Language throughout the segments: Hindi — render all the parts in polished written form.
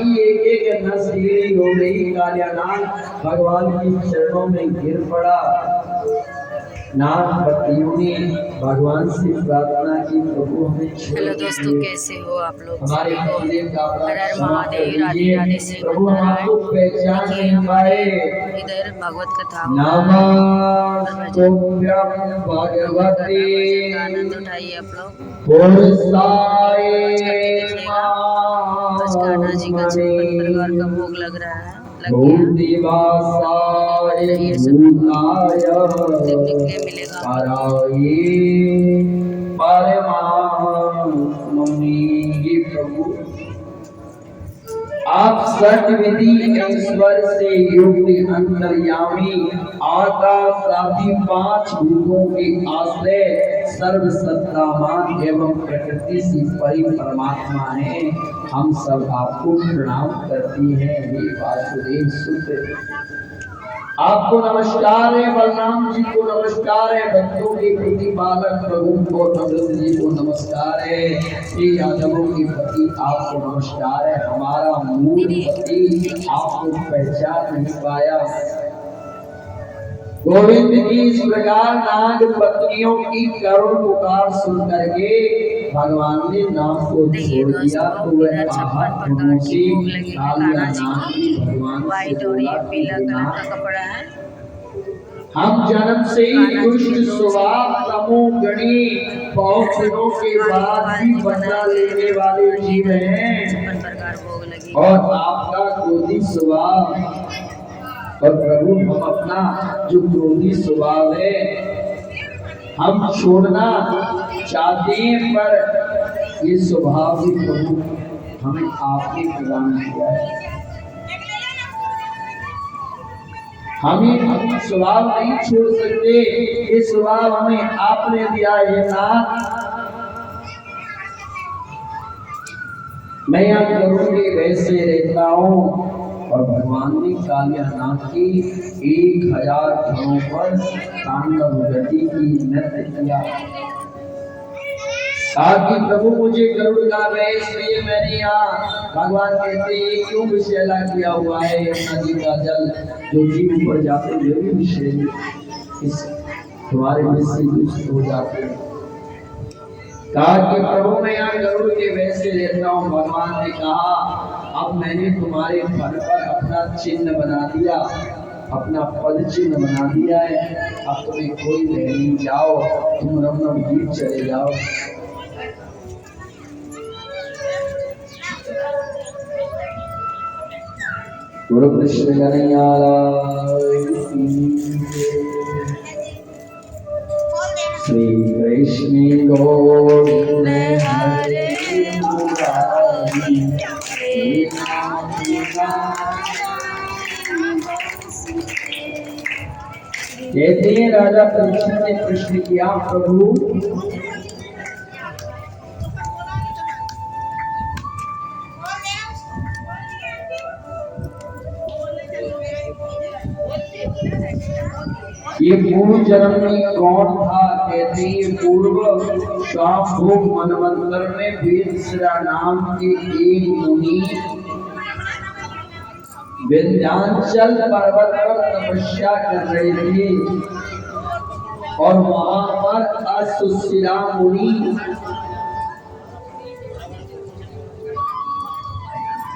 की एक एक नस ढीली हो गई। कालिया नाग भगवान की चरणों में गिर पड़ा। नाग पतियों ने भगवान से प्रार्थना की, प्रभु हमें छोड़ हेलो दोस्तों, कैसे हो आप लोग? हमारे सभी को पतिदेव का हर हर क्षमा कर महादेव, राधे दीजिए। राधे, प्रभु हम आपको श्रीमन पहचान देखिए नहीं हमारे पाए। इधर भगवत कथा हो रहा है और भजन भगवती भजन का आनंद उठाइए आप लोग। पुरसाए पहुंच करके देखिएगा। आज कान्हा जी का 56 प्रकार का भोग लग रहा है, लग गया। भूतिवासाय रहिए सब भूताय देखने के लिए मिलेगा आप लोग। पराये परमात्मने। ये प्रभु आप सर्वविधि ईश्वर से युक्त अंतर्यामी आकाश आदि पांच भूतों के आश्रय सर्वसत्तामान एवं प्रकृति से परि परमात्मा है। हम सब आपको प्रणाम करती हैं। हे वासुदेव सुत आपको नमस्कार है, बलराम जी को नमस्कार है, भक्तों के प्रतिपालक प्रभु को नंद जी को नमस्कार है, श्री यादवों के प्रति आपको नमस्कार है। हमारा मूल पति आपको पहचान नहीं पाया। गोविंद की इस प्रकार नाग पत्नियों की करुण पुकार सुन करके भगवान ने नाम को छोड़ दिया। तो वह 56 प्रकार की भोग लगी है कान्हा जी की। व्हाइट और ये पीला कलर का कपड़ा है। हम जन्म से ही दुष्ट स्वभाव तमोगुणी बहुत दिनों के बाद भी बदला लेने वाले जीव हैं और आपका क्रोधी स्वभाव। और प्रभु हम अपना जो क्रोधी स्वभाव है हम छोड़ना चाहते हैं, पर ये स्वभाव भी प्रभु हमें आपने प्रदान किया है। हमें स्वभाव नहीं छोड़ सकते, ये स्वभाव हमें आपने दिया है। नाथ मैं यहाँ करोगे वैसे रहता हूँ। और भगवान ने कालिया नाग की 1000 घरों पर तांडव गति की नृत्य किया। कि प्रभु मुझे गरुड़ का वेश दिए, मैंने यहाँ भगवान कहते हैं क्यों विषैला किया हुआ है। यमुना जी का जल जो जीव ऊपर जाते हैं वे भी विषैले इस तुम्हारे में से दूषित हो जाते हैं। कहा कि प्रभु मैं यहाँ गरुड़ के वैसे रहता हूँ। भगवान ने कहा अब मैंने तुम्हारे फल पर अपना चिन्ह बना दिया, अपना पद चिन्ह बना दिया है। अब तुम्हें कोई नहीं, जाओ तुम रमन गीत चले जाओ। गुरु कृष्ण कन्हैया श्री कृष्ण गोविंद हरे मुरारी। कहते हैं राजा परीक्षित ने प्रश्न किया, प्रभु ये पूर्व जन्म में कौन था? कहते हैं पूर्व शाम्भोग मनवंतर में वेदशिरा नाम के एक मुनि विंध्याचल पर्वत पर तपस्या कर रहे थे और वहां पर अश्वशिरा मुनि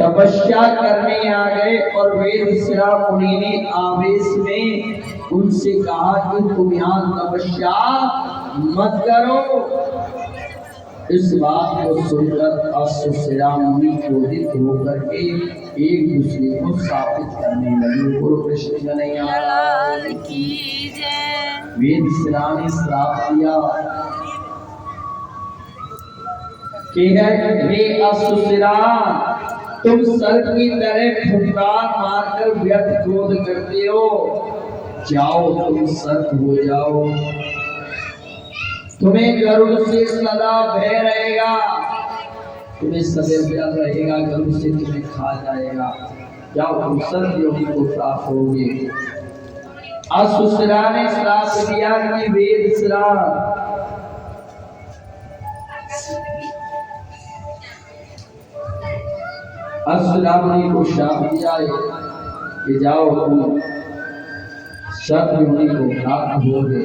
तपस्या करने आ गए। और वेदशिरा मुनि ने आवेश में उनसे कहा कि तुम यहाँ तपस्या मत करो। इस बात को सुनकर अश्वशिरा मुनि क्रोधित होकर के एक दूसरे को शापित करने लगे। गुरु कृष्ण कन्हैया की जय। वेदशिरा ने श्राप दिया कि हे अश्वशिरा तुम सर्प की तरह फुंकार मारकर व्यर्थ क्रोध करते हो। जाओ तुम सर्प हो जाओ, तुम्हें गरुड़ से सदा भय रहेगा, तुम्हें सदैव डर रहेगा, गरुड़ से तुम्हें खा जाएगा। जाओ तुम सर्प योनि को प्राप्त होगे। अश्वशिरा ने श्राप दिया कि वेदशिरा अश्वरावणी को शाप दिया कि जाओ तुम शब्द मुनि को प्राप्त हो गए।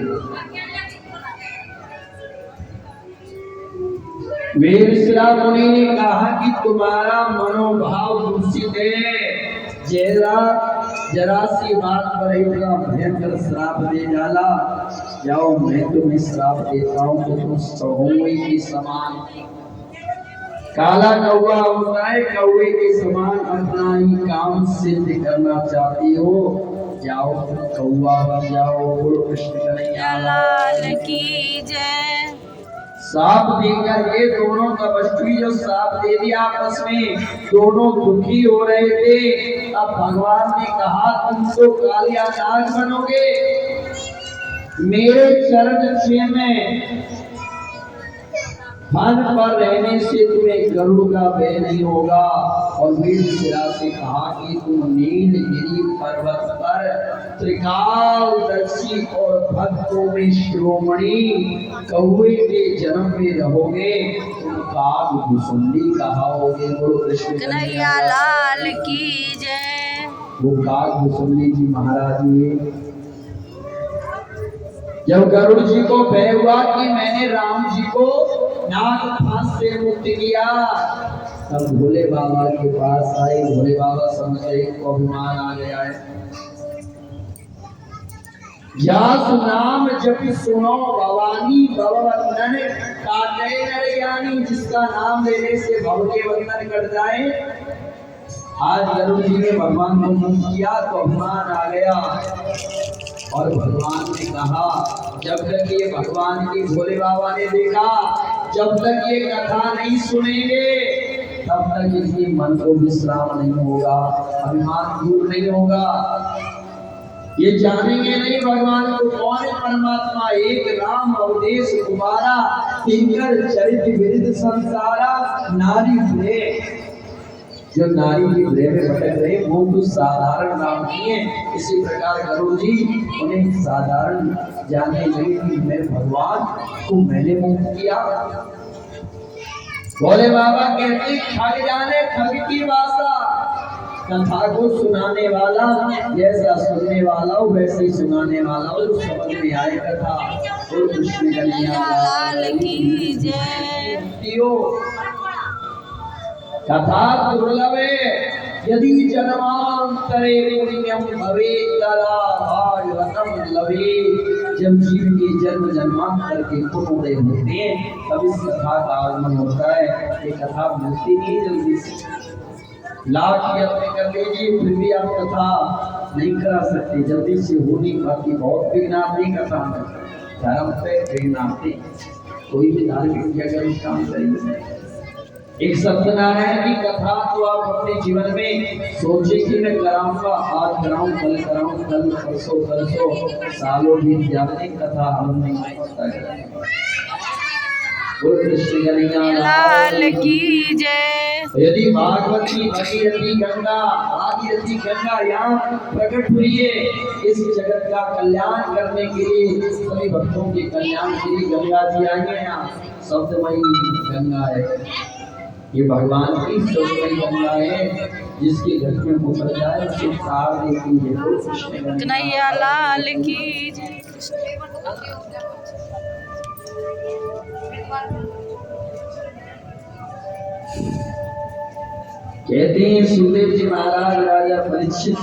विश्रा मुनि ने कहा कि तुम्हारा मनोभाव दूषित है, जरा सी बात पर इतना भयंकर श्राप दे डाला। जाओ मैं तुम्हें श्राप देता हूँ कि तुम कौवे के समान, काला कौवा होता है, कौवे के समान अपना ही काम सिद्ध करना चाहती हो, जाओ कौवा बन जाओ। बोलो कृष्ण कन्हैया लाल की जय। साप देकर के दोनों तपस्वी जो साप दे दिया आपस में, दोनों दुखी हो रहे थे। अब भगवान ने कहा तुम तो कालिया नाग बनोगे, मेरे चरण छेह में फन पर रहने से तुम्हें गरुड़ का भय नहीं होगा। और वीरशिरा से कहा कि तुम नीलगिरी पर्वत पर त्रिकालदर्शी और भक्तों में शिरोमणि कौवे के जन्म में रहोगे, तुम कागभूषुंडी कहाओगे। बोलो कृष्ण कन्हैया लाल की जय। वो कागभूषुंडी जी महाराज हुए। जब गरुड़ जी को भय हुआ कि मैंने राम जी को नाग फांस से मुक्त किया, तब भोले बाबा के पास आए। भोले बाबा समझ गए को अभिमान आ गया है। जास नाम जप सुनो भवानी भवबंधन काटे नर ज्ञानी, जिसका नाम लेने से भव के बंधन कट जाए। आज गरुड़ जी ने भगवान को मुक्त किया तो अभिमान आ गया। और भगवान ने कहा जब तक ये भगवान की भोले बाबा ने देखा, जब तक ये कथा नहीं सुनेंगे तब तक इनके मन को विश्राम नहीं होगा, अभिमान दूर नहीं होगा, ये जानेंगे नहीं भगवान को कौन है परमात्मा। एक राम अवदेश कुमारा, किंकर चरित विदित संसारा, नारी प्रेम। जो नारी की भ्रम में भटक रहे वो कुछ साधारण नाम नहीं है। इसी प्रकार गरुड़ जी उन्हें साधारण जाने लगे कि मैं भगवान को मैंने मुक्त किया। भोले बाबा कहते खग जाने खग की भाषा, कथा को सुनाने वाला जैसा सुनने वाला हो वैसे ही सुनाने वाला हो, जो समझ में आए कथा। तो कृष्ण कन्हैया लाल की जय। कथा दुर्लभे यदि जन्मांतरे पुण्यम भवेत् तदा भागवतम लभे। जब जीव के जन्म जन्मांतर के पुण्य होते हैं तब इस कथा का आगमन होता है। ये कथा मिलती नहीं जल्दी से। लाख यत्न कर लीजिए फिर भी आप कथा नहीं करा सकते, जल्दी से हो नहीं पाती। बहुत विघ्नाती कथा है, धर्म पे विघ्नाती। कोई भी धार्मिक अगर काम करेंगे, एक सत्यनारायण की कथा तो आप अपने जीवन में सोचे कि मैं कराऊंगा, आज कराऊं, कल कराऊं, कल परसों सालों बीत जाते, कथा हम नहीं पता है। कृष्ण कन्हैया लाल की जय। यदि भागवती भगीरथी गंगा यहाँ प्रकट हुई है, इस जगत का कल्याण करने के लिए, सभी भक्तों के कल्याण के लिए गंगा जी आई है। यहाँ शब्दमयी गंगा है, ये भगवान की शब्दमयी गंगा है, जिसके घर में उतर जाए उसे तार देती है। कृष्ण कन्हैया लाल की जय। कहते हैं सुखदेव जी महाराज राजा परीक्षित,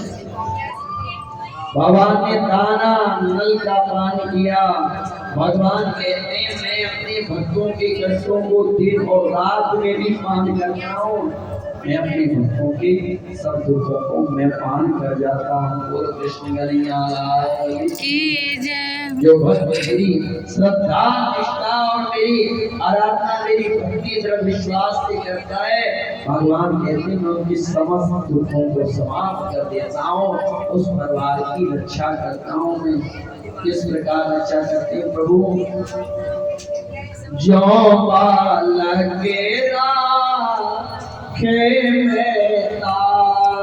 भगवान ने दाना नल का पान किया। भगवान कहते हैं मैं अपने भक्तों के कष्टों को दिन और रात में भी पान करता हूँ, मैं अपने भक्तों के सब दुखों को मैं पान कर जाता हूँ। बोलो कृष्ण कन्हैया लाल की जय। जो भक्त मेरी श्रद्धा निष्ठा और मेरी आराधना मेरी भक्ति दृढ़ विश्वास से करता है, भगवान कहते हैं मैं उनकी समस्त दुखों को समाप्त कर देता हूँ, उस परिवार की रक्षा करता हूँ। मैं किस प्रकार रक्षा करते हैं प्रभु? जो बालक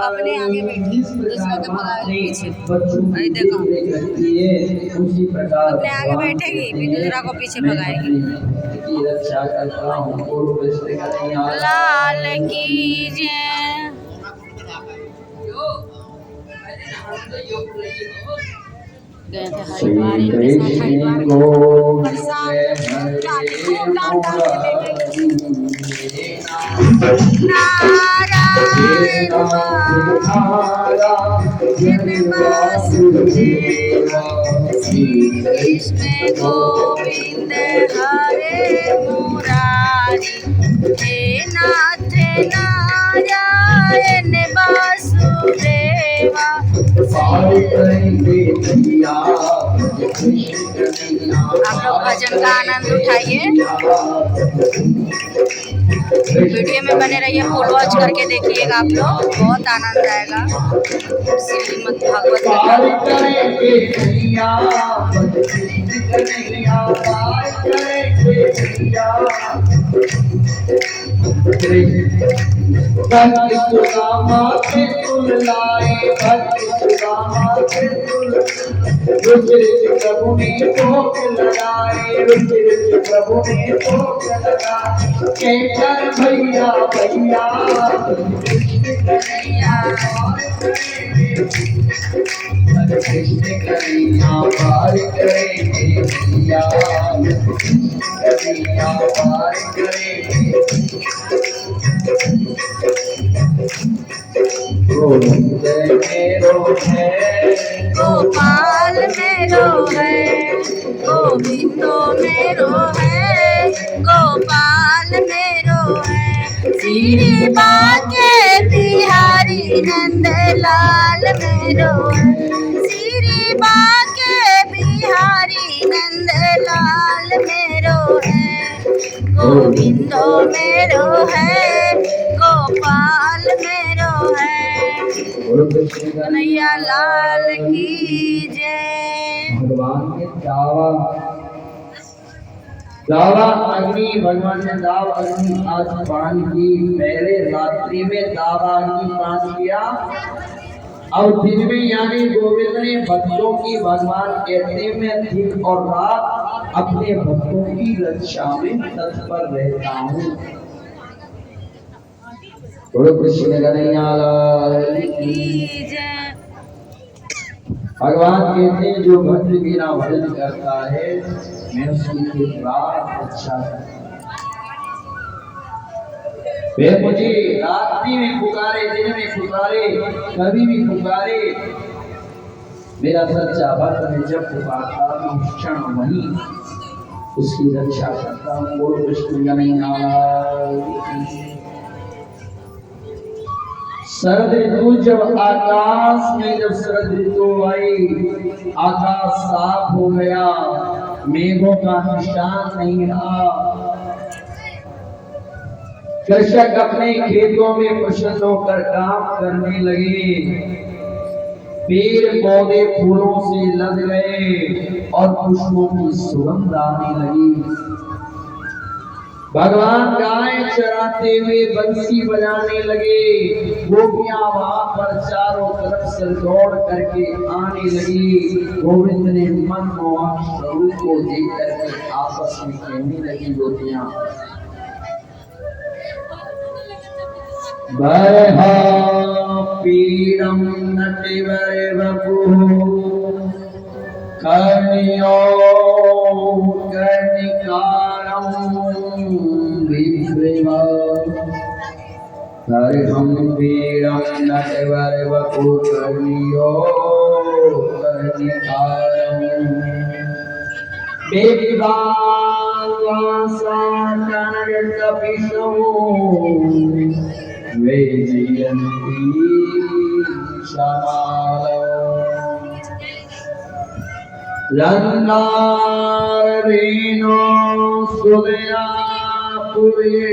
अपने आगे बैठे दूसरों के पीछे, उसी प्रकार अपने आगे बैठेगी फिर दूसरा को पीछे भगाएगी। रक्षा करता हूँ। लाल की जय। गए थे हरिद्वार, इनके साथ हरिद्वार में प्रसाद खूब दान डालते लेके नारायण वासुदेव श्री कृष्ण गोविंद हरे मुरारी, हे नाथ नारायण वासुदेवा। आप लोग भजन का आनंद उठाइए, वीडियो में बने रहिए, फुल वॉच करके देखिएगा, आप लोग बहुत आनंद आएगा श्रीमद् भागवत कथा। सुदामा के तुल लाए, सुदामा के तुल प्रभु ने भोग लगाए, प्रभु ने भोग लगाए, कहकर भैया भैया कृष्ण कन्हैया पार करेंगे भैया, कन्हैया पार करेंगे। गोविंद मेरो है, गोपाल मेरो है, गोविंदो मेरो है, गोपाल मेरो है, श्री बाके बिहारी नंद लाल मेरो है, श्री बाके बिहारी नंद लाल मेरो है, गोविंदो मेरो है, गोपाल मेरो है, कन्हैया लाल की जय। भगवान के दावा अग्नि, भगवान ने दाव अग्नि आज पान की, पहले रात्रि में दावा अग्नि पान किया और दिन में यानी गोविंद ने भक्तों की, भगवान कहते में दिन और रात अपने भक्तों की रक्षा में तत्पर रहता हूँ। कृष्ण कन्हैया लाल की जय। भगवान कहते हैं जो भक्त मेरा भजन करता है मैं उसकी रात अच्छा वे मुझे रात्रि में पुकारे, दिन में पुकारे, कभी भी पुकारे, मेरा सच्चा भक्त मैं जब पुकारता हूँ उस क्षण वहीं उसकी रक्षा करता हूँ। बोलो कृष्ण कन्हैया लाल की। शरद ऋतु जब आकाश में, जब शरद ऋतु आई, आकाश साफ हो गया, मेघों का निशान नहीं रहा, कृषक अपने खेतों में प्रसन्न होकर काम करने लगे, पेड़ पौधे फूलों से लद गए और पुष्पों की सुगंध आने लगी। भगवान गाय चराते हुए बंसी बजाने लगे, गोपियां वहां पर चारों तरफ से दौड़ करके आने लगी। गोविंद ने मनमोहन स्वरूप को देख करके आपस में कहने लगी गोपियां, बरहा पीड़म नटिवर वपुः कर्णियो कर्णिकारं विभ्रवा, हरिहं पीड़म नटिवर वपुः कर्णियो कर्णिकारं विभ्रावासा कनकपिशो वे जयंती शमालम् लंगारेणो सुदया पुरे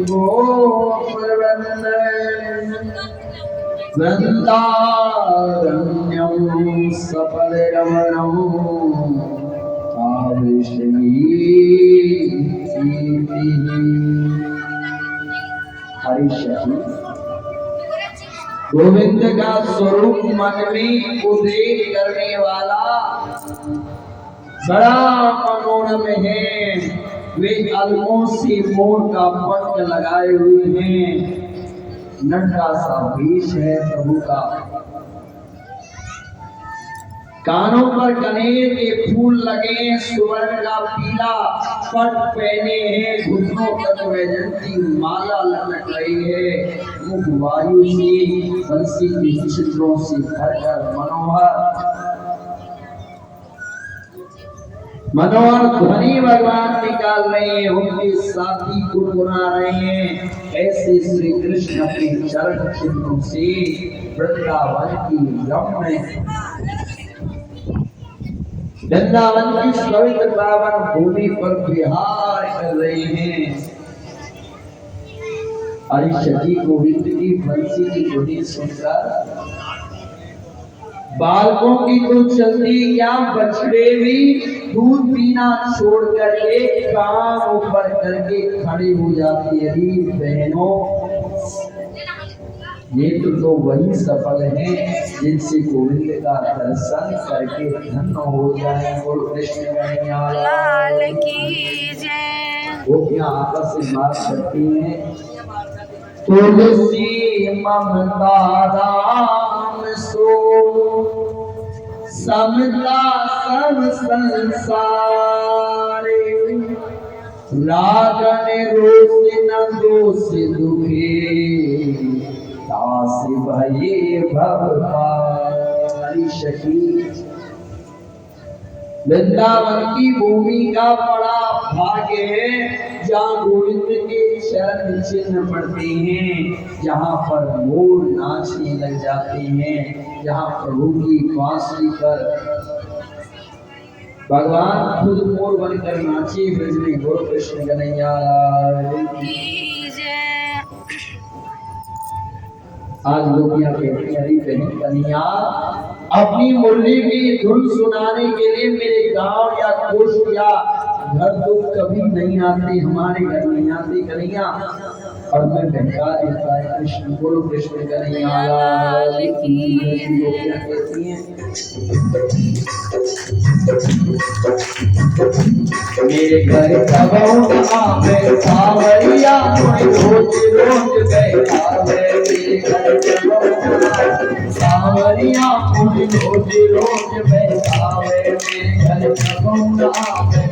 गोपवृंदे वृंदारण्यं सफलरमणं गोविंद का स्वरूप मन में उदेश करने वाला बड़ा मनोरम है। वे अलमों से मोर का पंख लगाए हुए हैं, नन्हा सा वेश है प्रभु का। कानों पर कनेर के फूल लगे, सुवर्ण का पीला पट पहने हैं, घुटनों तक वैजंती माला लटक रही है, मुख वायु से बंसी के चित्रों से भरकर मनोहर ध्वनि भगवान निकाल रहे हैं, उनके साथी गुनगुना रहे हैं। ऐसे श्री कृष्ण अपने चरण चिन्हों से वृंदावन की रमण वृंदावन की पवित्र पावन भूमि पर विहार कर रहे हैं। हरिशजी गोविंद की बंसी की ध्वनि सुनकर बालकों की तो चलती क्या, बछड़े भी दूध पीना छोड़ करके कान ऊपर करके खड़े हो जाती है। बहनों, ये तो वही सफल हैं जिनसे गोविंद का दर्शन करके धन्य हो जाए। बोल कृष्ण लाल की जय। वो क्या आपस से बात करती हैं, तुलसी ममता राम सो समता सब संसारे, रागन रोष न दोष दुखे, दास भये भवपारी। सखी, वृंदावन की भूमि का बड़ा भाग्य है जहाँ गोविंद के चरण चिन्ह पड़ते हैं, जहाँ पर मोर नाचने लग जाते हैं, जहाँ प्रभु की बांसुरी पर भगवान खुद मोर बनकर नाचे ब्रज में। बोल कृष्ण कन्हैया की जय। आज लोग यहाँ कहते हैं, हरी बहन कन्हैया अपनी मुरली की धुन सुनाने के लिए मेरे गांव या कोष्ठ या घर तो कभी नहीं आते, हमारे घर नहीं आते कन्हैया, और मैं बहका देता है कृष्ण। बोलो कृष्ण कन्हैया की जय। लोग क्या कहती हैं, मेरे घर कबहू आवे सावरिया, कोई रोज रोज बैठावे। मेरे घर कबहू सावरिया, कोई रोज रोज बैठावे। मेरे घर कबहू आवे,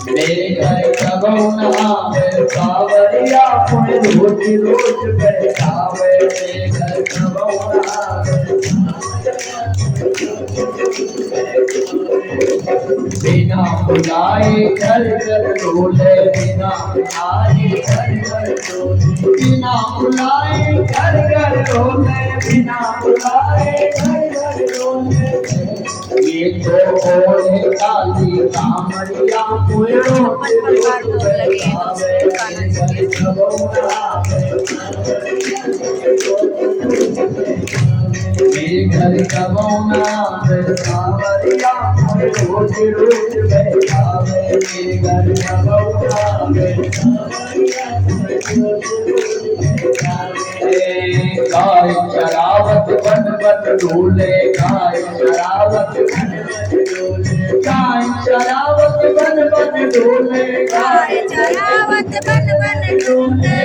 मेरे घर कबहू आवे सावरिया, कोई रोज रोज बैठावे। मेरे घर कबहू आवे, बिना बुलाए घर घर डोले, बिना बुलाए घर घर डोले, बिना बुलाए घर घर डोले, बिना बुलाए घर घर डोले। ये तो ओढ़े काली कामड़िया, कोई रोज रोज बैठावे। मेरे घर कबहू आवे सावरिया, कोई रोज रोज बैठावे। मेरे घर कबहू आवे सावरिया, कोई रोज रोज बैठावे। गाय चरावत बन बन डोले, गाय चरावत बन बन डोले, गाय चरावत बन बन डोले, गाय चरावत बन बन डोले।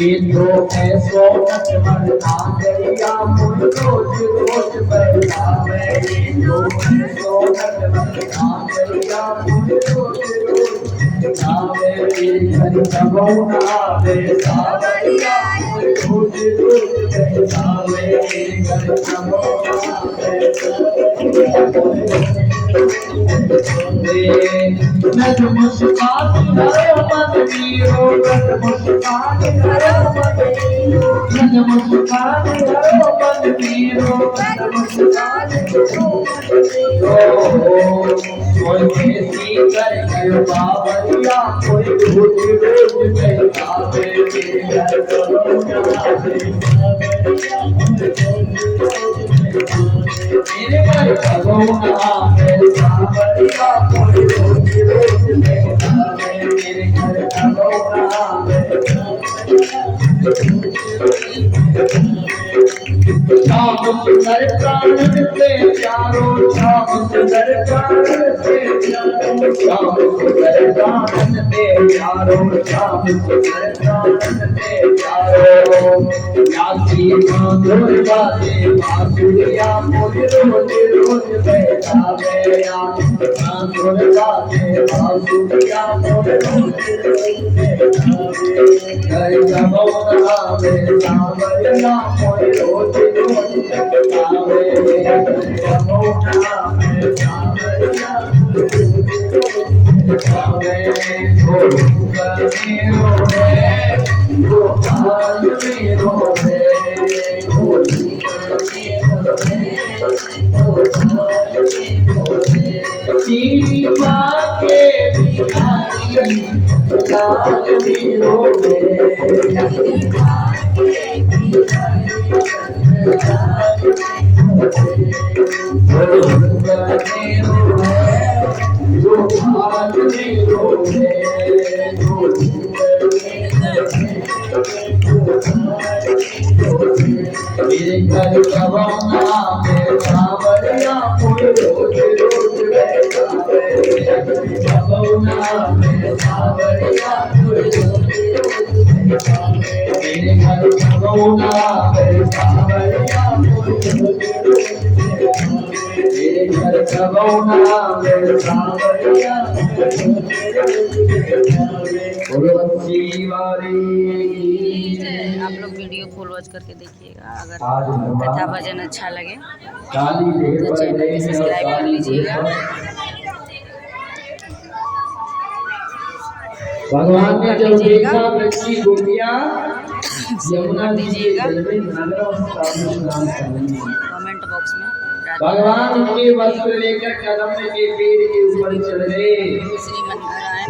ये तो ऐसो मरना दरिया, मुझ रोज रोज बैठावे। ये तो ऐसो मरना दरिया, मुझ रोज रोज बैठावे। मेरे घर कबहू आवे सावरिया, मुझ रोज रोज बैठावे। मेरे घर कबहू आवे नज मुस्कान करो मत मीरो, नज मुस्कान करो मत मीरो, नज मुस्कान करो मत मीरो, नज मुस्कान करो मत मीरो। कोई कैसी करके बावरिया, कोई रोज रोज बैठावे। मेरे घर कबहू आवे मेरे घर कबहू आवे सावरिया, कोई रोज रोज बैठावे। मेरे घर कबहू आवे श्याम सुंदर प्राणन से प्यारो, श्याम सुंदर प्राणन से प्यारो, श्याम सुंदर प्राणन से प्यारो, श्याम सुंदर प्राणन से प्यारो। यासी माधुर गाते बांसुरिया मोर रोज रोज बजावे, माधुर गाते बांसुरिया मोर रोज रोज बजावे। जय जमुना में सांवरिया मोर रोज रोज बजावे, जमुना में सांवरिया मोर रोज बजावे। गोपाल मेरो है, चीनी पाके भिखारी लाल मेरो है, गोपाल मेरो है, मेरे घर कवना में सांवरिया मोर रोज रोज बजावे, कवना में सांवरिया मोर रोज रोज बजावे। मेरे घर कवना में सांवरिया मोर रोज रोज बजावे, मेरे घर कवना में सांवरिया मोर रोज रोज बजावे। आप लोग वीडियो फुल वॉच करके देखिएगा। अगर कथा भजन अच्छा लगे तो चैनल को सब्सक्राइब कर लीजिएगा। भगवान ने जब देखा बच्ची गोपियां यमुना दीजिएगा कमेंट बॉक्स में। भगवान उनके वस्त्र लेकर कदम के पेड़ के ऊपर चढ़ गए। श्रीमन नारायण